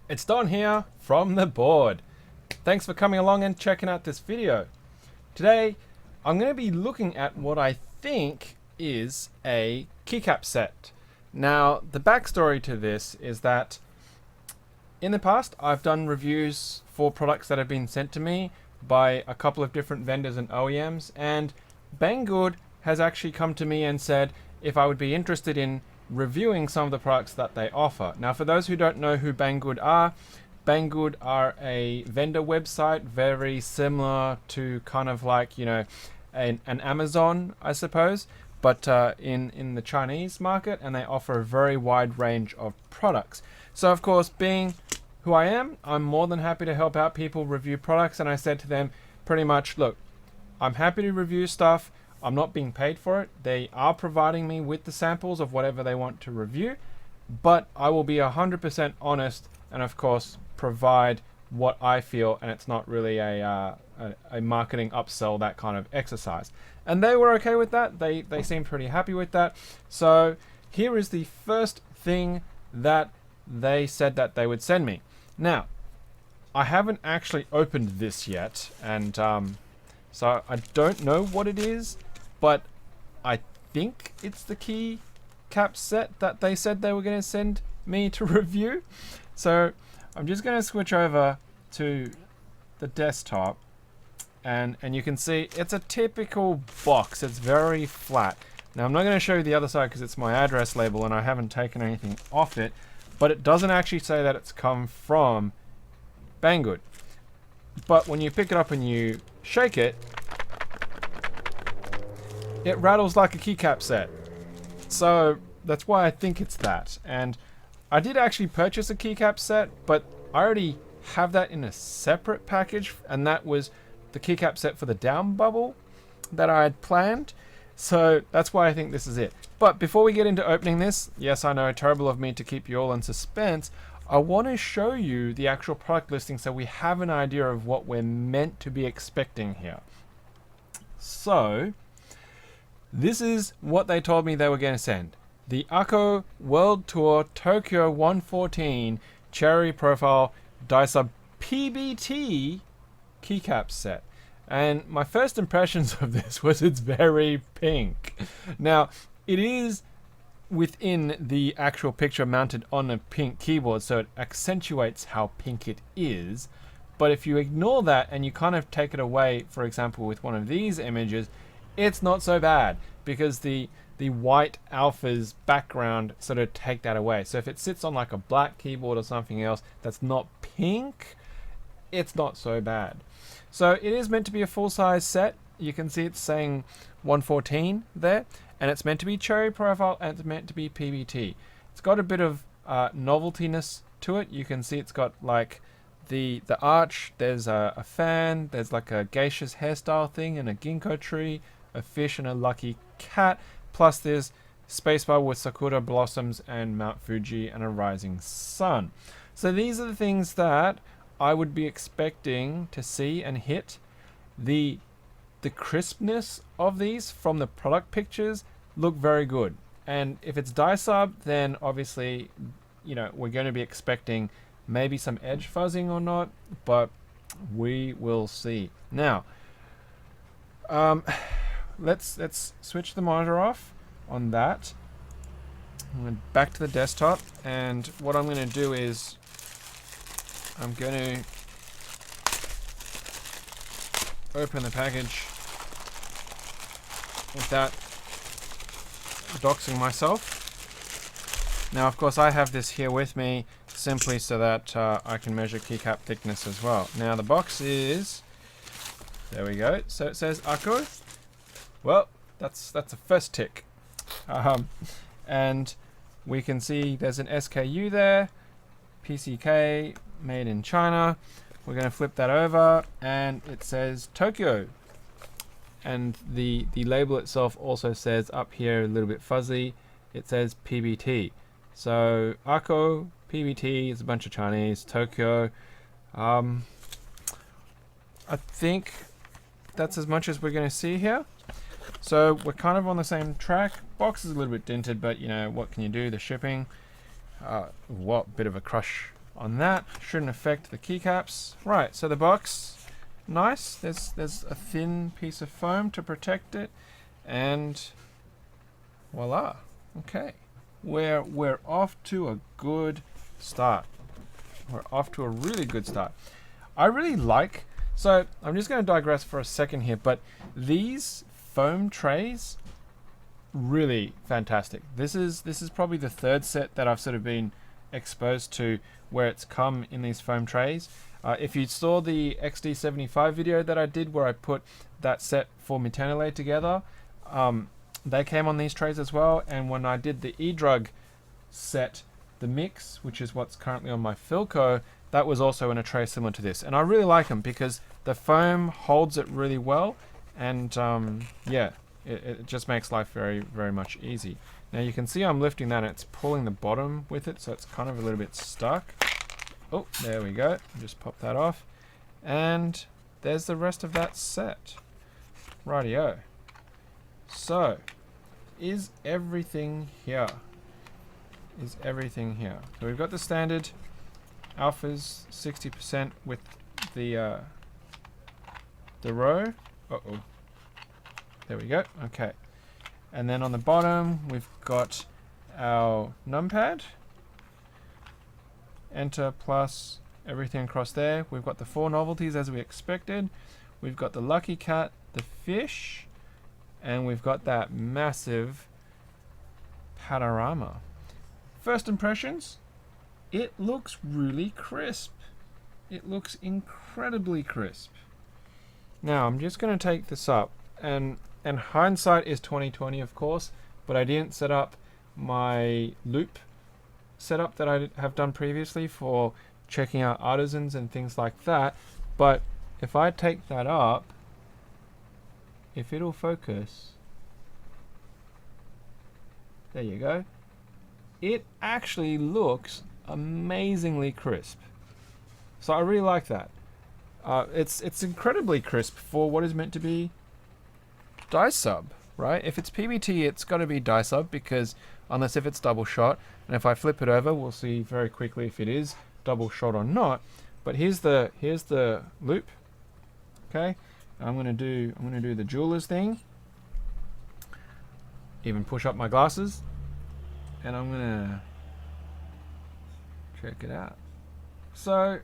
It's Don here from the board. Thanks for coming along and checking out this video. Today, I'm going to be looking at what I think is a keycap set. Now, the backstory to this is that in the past, I've done reviews for products that have been sent to me by a couple of different vendors and OEMs, and Banggood has actually come to me and said if I would be interested in reviewing some of the products that they offer. Now, for those who don't know who Banggood are a vendor website very similar to kind of like, you know, an Amazon, I suppose, but in the Chinese market, and they offer a very wide range of products. So, of course, being who I am, I'm more than happy to help out people review products, and I said to them pretty much, look, I'm happy to review stuff. I'm not being paid for it. They are providing me with the samples of whatever they want to review, but I will be 100% honest and, of course, provide what I feel, and it's not really a marketing upsell, that kind of exercise. And they were okay with that. They seemed pretty happy with that. So here is the first thing that they said that they would send me. Now, I haven't actually opened this yet, and so I don't know what it is, but I think it's the keycap set that they said they were going to send me to review. So I'm just going to switch over to the desktop, and you can see it's a typical box. It's very flat. Now, I'm not going to show you the other side because it's my address label and I haven't taken anything off it, but it doesn't actually say that it's come from Banggood. But when you pick it up and you shake it, it rattles like a keycap set. So that's why I think it's that. And I did actually purchase a keycap set, but I already have that in a separate package, and that was the keycap set for the down bubble that I had planned. So that's why I think this is it. But before we get into opening this, yes, I know, terrible of me to keep you all in suspense, I want to show you the actual product listing so we have an idea of what we're meant to be expecting here. So this is what they told me they were going to send. The AKKO World Tour Tokyo 114 Cherry Profile Dyesub PBT keycap set. And my first impressions of this was it's very pink. Now, it is within the actual picture mounted on a pink keyboard, so it accentuates how pink it is. But if you ignore that and you kind of take it away, for example, with one of these images, it's not so bad because the white alpha's background sort of take that away. So if it sits on like a black keyboard or something else that's not pink, it's not so bad. So it is meant to be a full-size set. You can see it's saying 114 there, and it's meant to be cherry profile and it's meant to be PBT. It's got a bit of noveltiness to it. You can see it's got like the arch, there's a fan, there's like a geisha's hairstyle thing and a ginkgo tree, a fish and a lucky cat, plus there's Spacebar with sakura blossoms and Mount Fuji and a rising sun. So these are the things that I would be expecting to see and hit. The crispness of these from the product pictures look very good. And if it's Dyesub, then obviously, you know, we're going to be expecting maybe some edge fuzzing or not, but we will see. Now, let's switch the monitor off on that. I'm going back to the desktop, and what I'm going to do is I'm going to open the package without doxing myself. Now, of course, I have this here with me simply so that I can measure keycap thickness as well. Now, the box is, there we go. So it says AKKO. Well, that's a first tick. And we can see there's an SKU there, PCK, made in China. We're going to flip that over and it says Tokyo, and the label itself also says up here, a little bit fuzzy, it says PBT. So AKKO, PBT is a bunch of Chinese, Tokyo. I think that's as much as we're going to see here. So we're kind of on the same track. Box is a little bit dented, but you know, what can you do? The shipping, what bit of a crush on that. Shouldn't affect the keycaps. Right, so the box, nice. There's a thin piece of foam to protect it, and voila. Okay, we're off to a good start. We're off to a really good start. I really like, so I'm just going to digress for a second here, but these foam trays, really fantastic. This is probably the third set that I've sort of been exposed to where it's come in these foam trays. If you saw the XD75 video that I did where I put that set for Maternale together, they came on these trays as well. And when I did the E-Drug set, the mix, which is what's currently on my Philco, that was also in a tray similar to this. And I really like them because the foam holds it really well, and yeah, it just makes life very, very much easy. Now you can see I'm lifting that and it's pulling the bottom with it, so it's kind of a little bit stuck. Oh, there we go. Just pop that off. And there's the rest of that set. Rightio. So, is everything here? Is everything here? So we've got the standard alphas 60% with the row. Uh-oh. There we go. Okay. And then on the bottom, we've got our numpad. Enter plus everything across there. We've got the 4 novelties as we expected. We've got the lucky cat, the fish, and we've got that massive panorama. First impressions, it looks really crisp. It looks incredibly crisp. Now I'm just going to take this up, and hindsight is 2020, of course, but I didn't set up my loop setup that I have done previously for checking out artisans and things like that. But if I take that up, if it'll focus, there you go. It actually looks amazingly crisp. So I really like that. It's incredibly crisp for what is meant to be Dyesub, right? If it's PBT, it's got to be Dyesub, because unless if it's double shot, and if I flip it over, we'll see very quickly if it is double shot or not. But here's the loop. Okay, I'm gonna do the jeweler's thing. Even push up my glasses, and I'm gonna check it out. So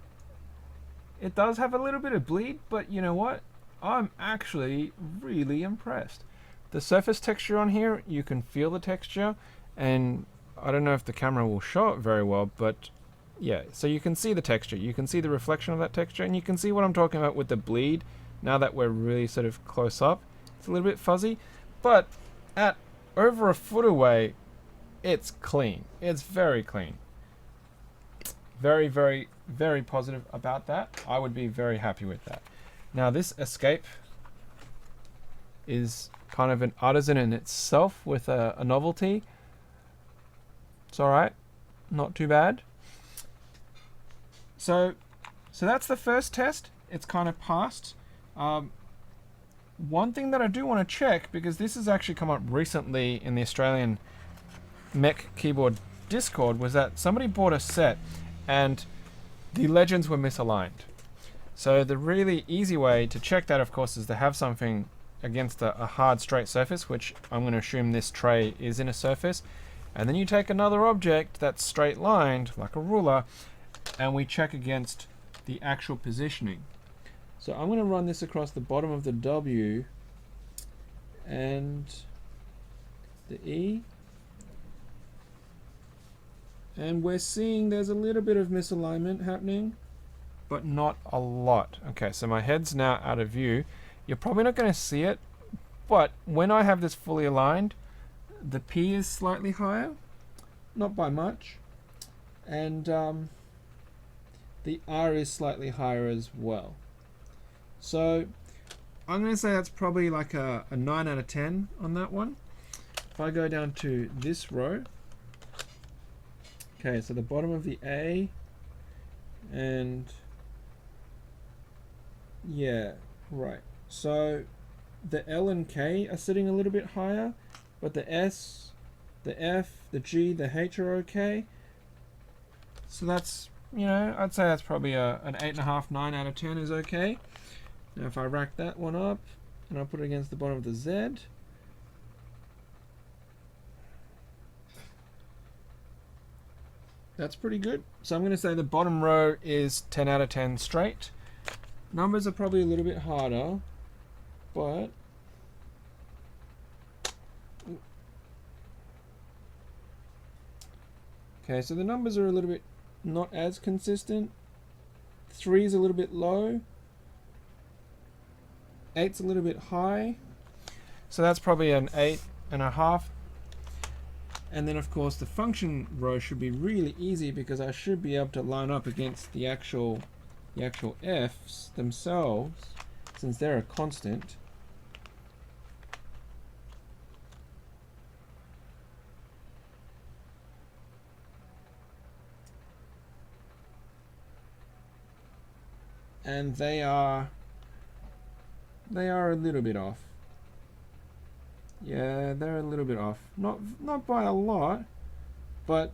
it does have a little bit of bleed, but you know what? I'm actually really impressed. The surface texture on here, you can feel the texture, and I don't know if the camera will show it very well, but yeah, so you can see the texture, you can see the reflection of that texture, and you can see what I'm talking about with the bleed now that we're really sort of close up. It's a little bit fuzzy, but at over a foot away, it's clean. It's very clean. Very, very, very positive about that. I would be very happy with that. Now this escape is kind of an artisan in itself with a novelty. It's alright, not too bad. So that's the first test. It's kind of passed. One thing that I do want to check, because this has actually come up recently in the Australian Mech Keyboard Discord, was that somebody bought a set and the legends were misaligned. So the really easy way to check that, of course, is to have something against a hard straight surface, which I'm going to assume this tray is in a surface. And then you take another object that's straight lined, like a ruler, and we check against the actual positioning. So I'm going to run this across the bottom of the W and the E. And we're seeing there's a little bit of misalignment happening, but not a lot. Okay, so my head's now out of view. You're probably not going to see it, but when I have this fully aligned, the P is slightly higher, not by much, and the R is slightly higher as well. So I'm going to say that's probably like a 9 out of 10 on that one. If I go down to this row, okay, so the bottom of the A, and yeah, right. So the L and K are sitting a little bit higher, but the S, the F, the G, the H are okay. So that's you know, I'd say that's probably an 8.5, 9 out of 10 is okay. Now if I rack that one up and I put it against the bottom of the Z, that's pretty good. So I'm going to say the bottom row is 10 out of 10 straight. Numbers are probably a little bit harder, but okay, so the numbers are a little bit not as consistent. 3 is a little bit low. 8's a little bit high. So that's probably an 8.5. And then of course the function row should be really easy because I should be able to line up against the actual F's themselves, since they're a constant. And they are a little bit off. Yeah, they're a little bit off. Not by a lot, but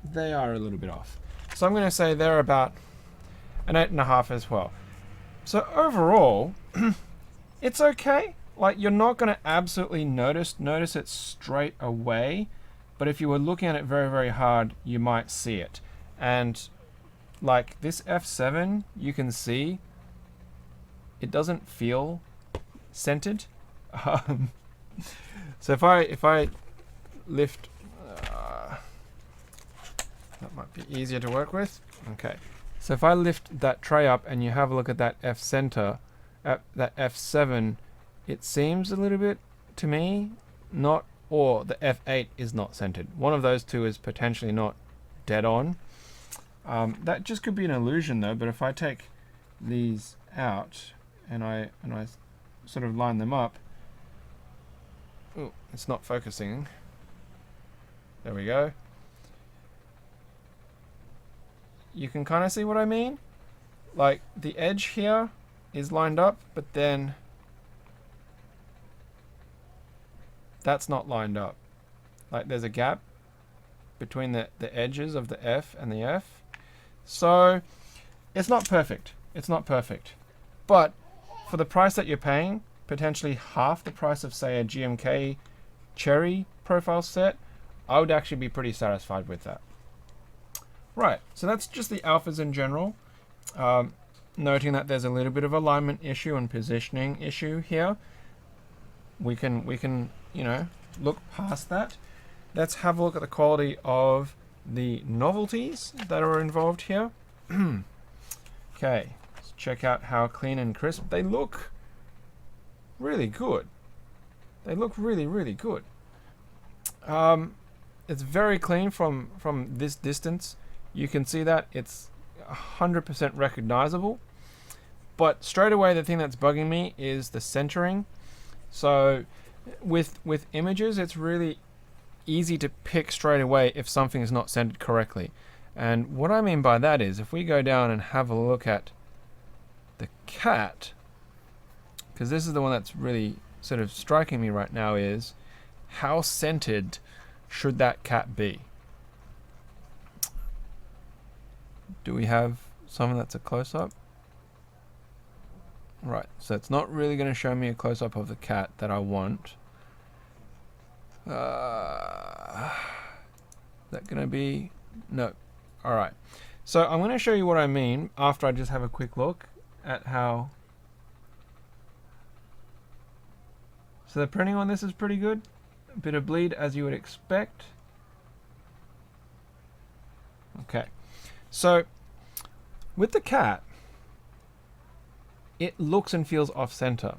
they are a little bit off. So I'm going to say they're about an 8.5 as well. So overall, it's okay. Like, you're not going to absolutely notice it straight away, but if you were looking at it very, very hard, you might see it. And like this F7, you can see it doesn't feel centered. So if I lift, that might be easier to work with. Okay, so if I lift that tray up and you have a look at that F center, at that F7, it seems a little bit to me not, or the F8 is not centered. One of those two is potentially not dead on. That just could be an illusion though, but if I take these out and I sort of line them up, oh, it's not focusing. There we go. You can kind of see what I mean? Like the edge here is lined up, but then that's not lined up. Like there's a gap between the edges of the F and the F. So it's not perfect. It's not perfect. But for the price that you're paying, potentially half the price of say a GMK Cherry profile set, I would actually be pretty satisfied with that. Right, so that's just the alphas in general. Noting that there's a little bit of alignment issue and positioning issue here. We can you know, look past that. Let's have a look at the quality of the novelties that are involved here. Okay, let's check out how clean and crisp they look. Really good. They look really, really good. It's very clean from this distance. You can see that it's 100% recognizable. But straight away, the thing that's bugging me is the centering. So with images, it's really easy to pick straight away if something is not centered correctly. And what I mean by that is if we go down and have a look at the cat, because this is the one that's really sort of striking me right now, is how centered should that cat be? Do we have something that's a close-up? Right, so it's not really going to show me a close-up of the cat that I want. Is that going to be? No. Alright. So I'm going to show you what I mean after I just have a quick look at how... So the printing on this is pretty good. A bit of bleed as you would expect. Okay. So with the cat, it looks and feels off center.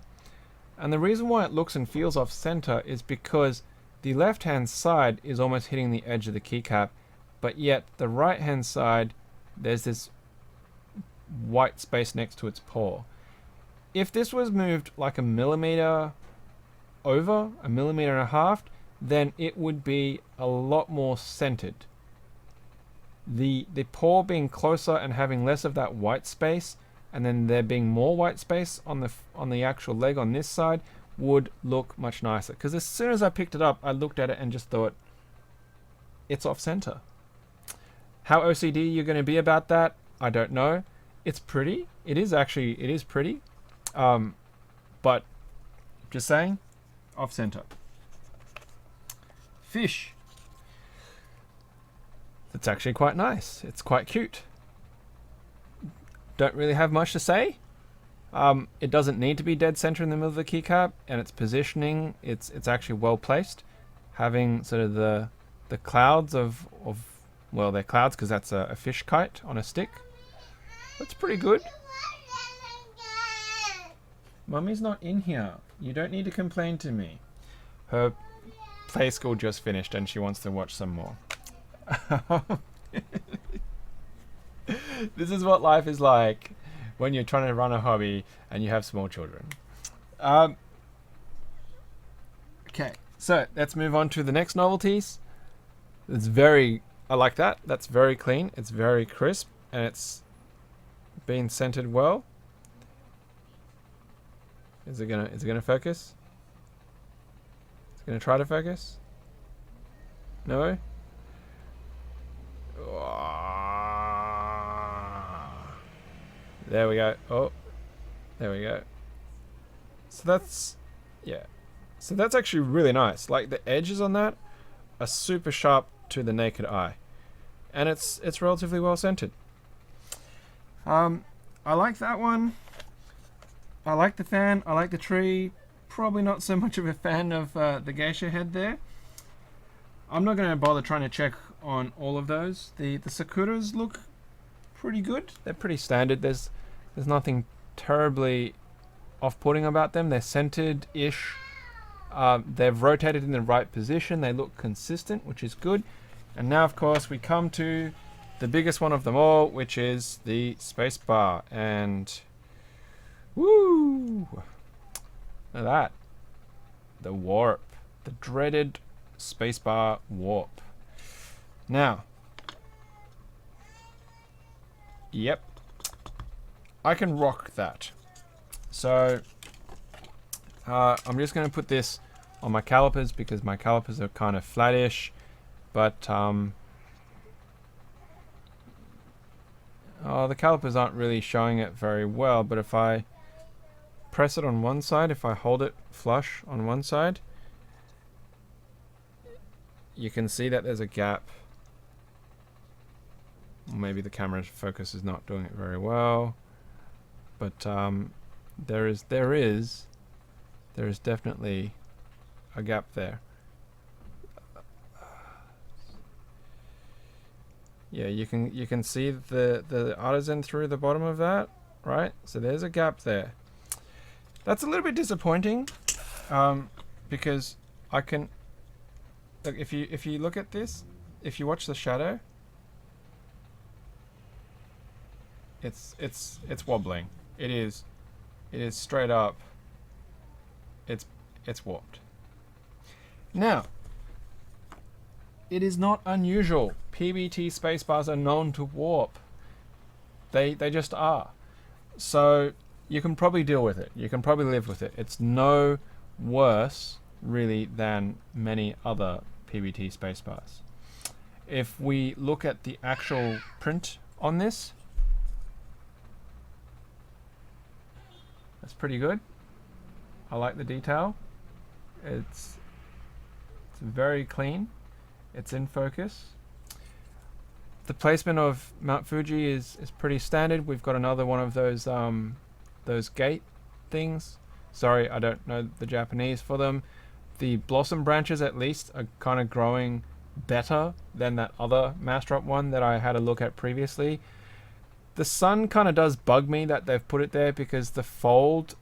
And the reason why it looks and feels off center is because the left hand side is almost hitting the edge of the keycap, but yet the right hand side, there's this white space next to its paw. If this was moved like a millimeter over, 1.5 millimeters, then it would be a lot more centered. The paw being closer and having less of that white space, and then there being more white space on the actual leg on this side, would look much nicer. Because as soon as I picked it up, I looked at it and just thought, it's off center. How OCD you're going to be about that, I don't know. It's pretty. It is pretty. But just saying, off center. Fish. That's actually quite nice. It's quite cute. Don't really have much to say. It doesn't need to be dead center in the middle of the keycap, and its positioning, it's actually well placed. Having sort of the clouds of well, they're clouds because that's a fish kite on a stick. That's pretty good. Mummy's not in here. You don't need to complain to me. Her play school just finished and she wants to watch some more. This is what life is like when you're trying to run a hobby and you have small children. Okay, so let's move on to the next novelties. I like that. That's very clean. It's very crisp and it's been scented well. Is it gonna focus? It's gonna try to focus? No? There we go. Oh, there we go. So that's, yeah. So that's actually really nice. Like the edges on that are super sharp to the naked eye, and it's relatively well scented. I like that one. I like the fan. I like the tree. Probably not so much of a fan of the geisha head there. I'm not going to bother trying to check on all of those. The sakuras look pretty good. They're pretty standard. There's nothing terribly off-putting about them. They're scented-ish. They've rotated in the right position. They look consistent, which is good. And now, of course, we come to the biggest one of them all, which is the Spacebar. And woo! Look at that. The warp. The dreaded Spacebar warp. Now, yep, I can rock that. So I'm just going to put this on my calipers because my calipers are kind of flattish, but the calipers aren't really showing it very well. But if I press it on one side, if I hold it flush on one side, you can see that there's a gap. Maybe the camera focus is not doing it very well, but there is definitely a gap there. Yeah, you can see the artisan through the bottom of that, right? So there's a gap there. That's a little bit disappointing, because I can look, if you look at this, if you watch the shadow, it's wobbling. It is straight up. It's warped. Now, it is not unusual. PBT spacebars are known to warp. They just are. So you can probably deal with it. You can probably live with it. It's no worse, really, than many other PBT spacebars. If we look at the actual print on this, that's pretty good. I like the detail. It's very clean. It's in focus. The placement of Mount Fuji is pretty standard. We've got another one of those gate things. Sorry, I don't know the Japanese for them. The blossom branches at least are kind of growing better than that other mass drop one that I had a look at previously. The sun kind of does bug me that they've put it there because the fold,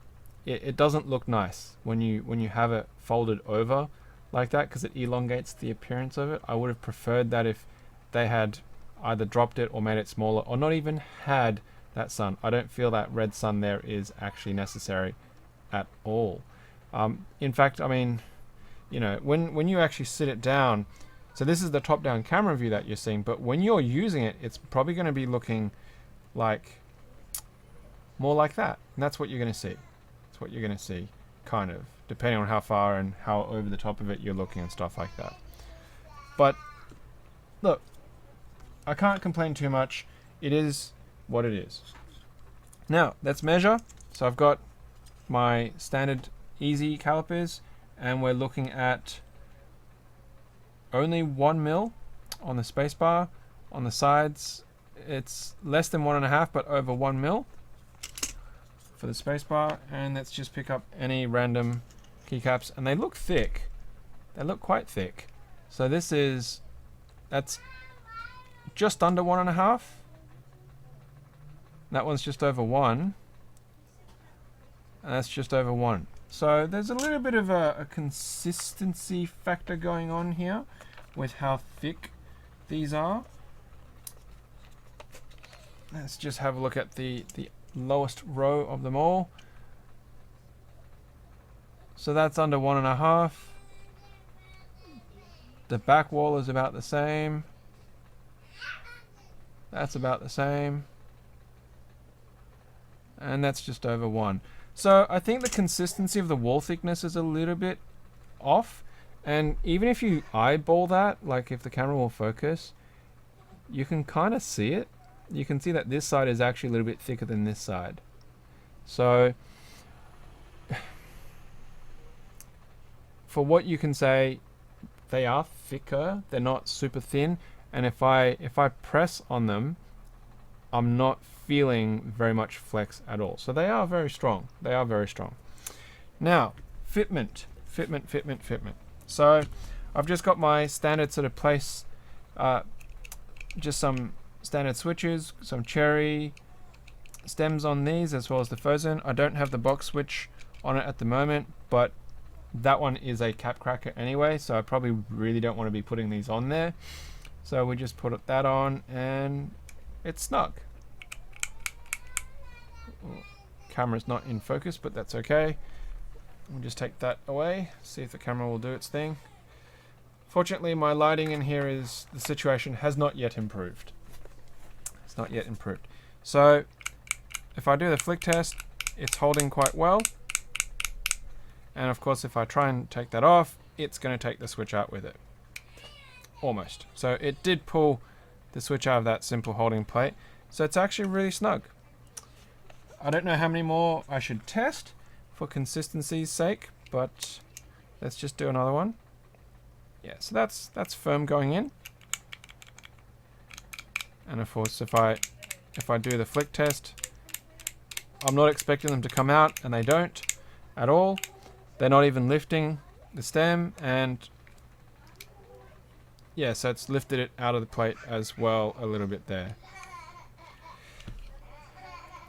it doesn't look nice when you have it folded over like that, because it elongates the appearance of it. I would have preferred that if they had either dropped it or made it smaller, or not even had that sun. I don't feel that red sun there is actually necessary at all. In fact, I mean, you know, when you actually sit it down, so this is the top-down camera view that you're seeing, but when you're using it, it's probably going to be looking like more like that, and that's what you're going to see. That's what you're going to see, kind of, depending on how far and how over the top of it you're looking and stuff like that. But look, I can't complain too much. It is what it is. Now, let's measure. So I've got my standard easy calipers, and we're looking at only 1 mil on the spacebar. On the sides, it's less than 1.5, but over 1 mil for the spacebar. And let's just pick up any random keycaps, and they look thick. They look quite thick. So that's just under 1.5. That one's just over 1. And that's just over 1. So there's a little bit of a consistency factor going on here with how thick these are. Let's just have a look at the lowest row of them all. So that's under 1.5. The back wall is about the same. That's about the same. And that's just over 1. So I think the consistency of the wall thickness is a little bit off. And even if you eyeball that, like if the camera will focus, you can kind of see it. You can see that this side is actually a little bit thicker than this side. So for what you can say, they are thicker. They're not super thin. And if I press on them, I'm not feeling very much flex at all. So they are very strong. They are very strong. Now, fitment. So I've just got my standard sort of place, just some standard switches, some cherry stems on these, as well as the frozen. I don't have the box switch on it at the moment, but that one is a cap cracker anyway, so I probably really don't want to be putting these on there. So we just put that on, and it's snug. Camera's not in focus, but that's okay. We'll just take that away, see if the camera will do its thing. Fortunately, my lighting in here is, the situation has not yet improved. It's not yet improved. So if I do the flick test, it's holding quite well. And of course, if I try and take that off, it's going to take the switch out with it. Almost. So it did pull the switch out of that simple holding plate. So it's actually really snug. I don't know how many more I should test for consistency's sake, but let's just do another one. Yeah, so that's firm going in. And of course, if I do the flick test, I'm not expecting them to come out, and they don't at all. They're not even lifting the stem, and yeah, so it's lifted it out of the plate as well a little bit there.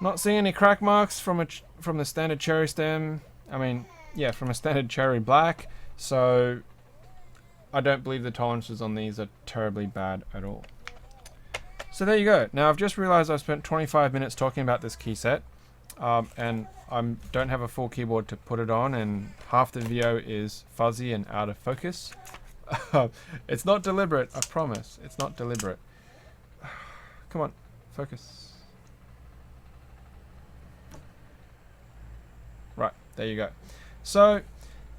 Not seeing any crack marks from the standard cherry stem. I mean, yeah, from a standard cherry black. So I don't believe the tolerances on these are terribly bad at all. So there you go. Now I've just realized I've spent 25 minutes talking about this key set, and I don't have a full keyboard to put it on, and half the video is fuzzy and out of focus. It's not deliberate, I promise. It's not deliberate. Come on, focus. Right, there you go. So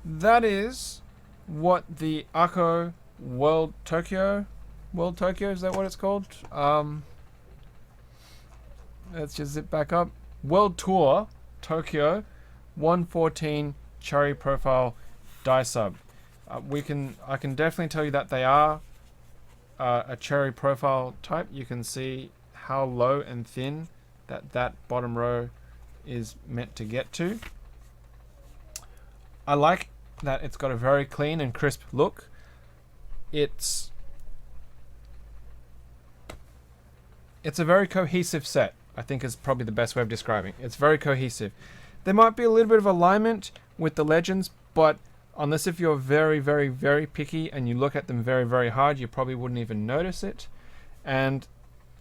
that is what the AKKO World Tokyo, is that what it's called? Let's just zip back up. World Tour Tokyo 114 cherry profile Dyesub. I can definitely tell you that they are a cherry profile type. You can see how low and thin that bottom row is meant to get to. I like that it's got a very clean and crisp look. It's a very cohesive set, I think is probably the best way of describing it. It's very cohesive. There might be a little bit of alignment with the legends, but unless if you're very, very, very picky and you look at them very, very hard, you probably wouldn't even notice it. And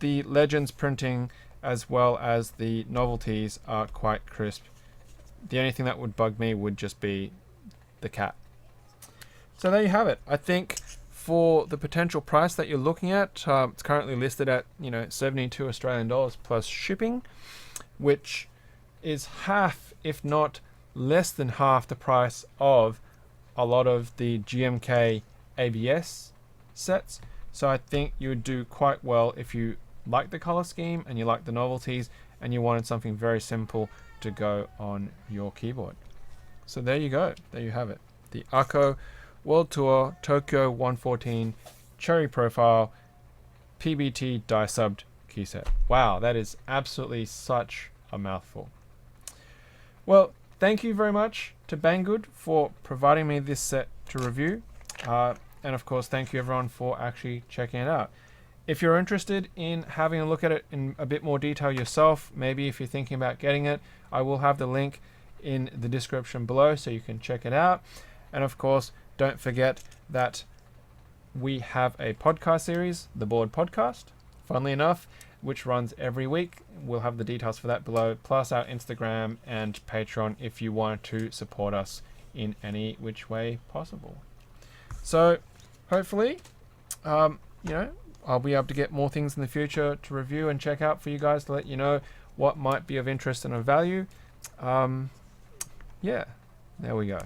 the legends printing as well as the novelties are quite crisp. The only thing that would bug me would just be the cap. So there you have it. I think for the potential price that you're looking at, it's currently listed at 72 Australian dollars plus shipping, which is half, if not less than half, the price of a lot of the GMK ABS sets. So I think you would do quite well if you like the color scheme and you like the novelties and you wanted something very simple to go on your keyboard. So there you go. There you have it. The AKKO World Tour Tokyo 114 Cherry Profile PBT Dyesub Keyset. Wow, that is absolutely such a mouthful. Well, thank you very much to Banggood for providing me this set to review. And of course, thank you everyone for actually checking it out. If you're interested in having a look at it in a bit more detail yourself, maybe if you're thinking about getting it, I will have the link in the description below so you can check it out. And of course, don't forget that we have a podcast series, The Board Podcast, funnily enough, which runs every week. We'll have the details for that below, plus our Instagram and Patreon if you want to support us in any which way possible. So hopefully, I'll be able to get more things in the future to review and check out for you guys to let you know what might be of interest and of value. Yeah, there we go.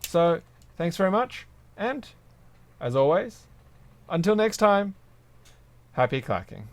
So thanks very much. And as always, until next time, happy clacking.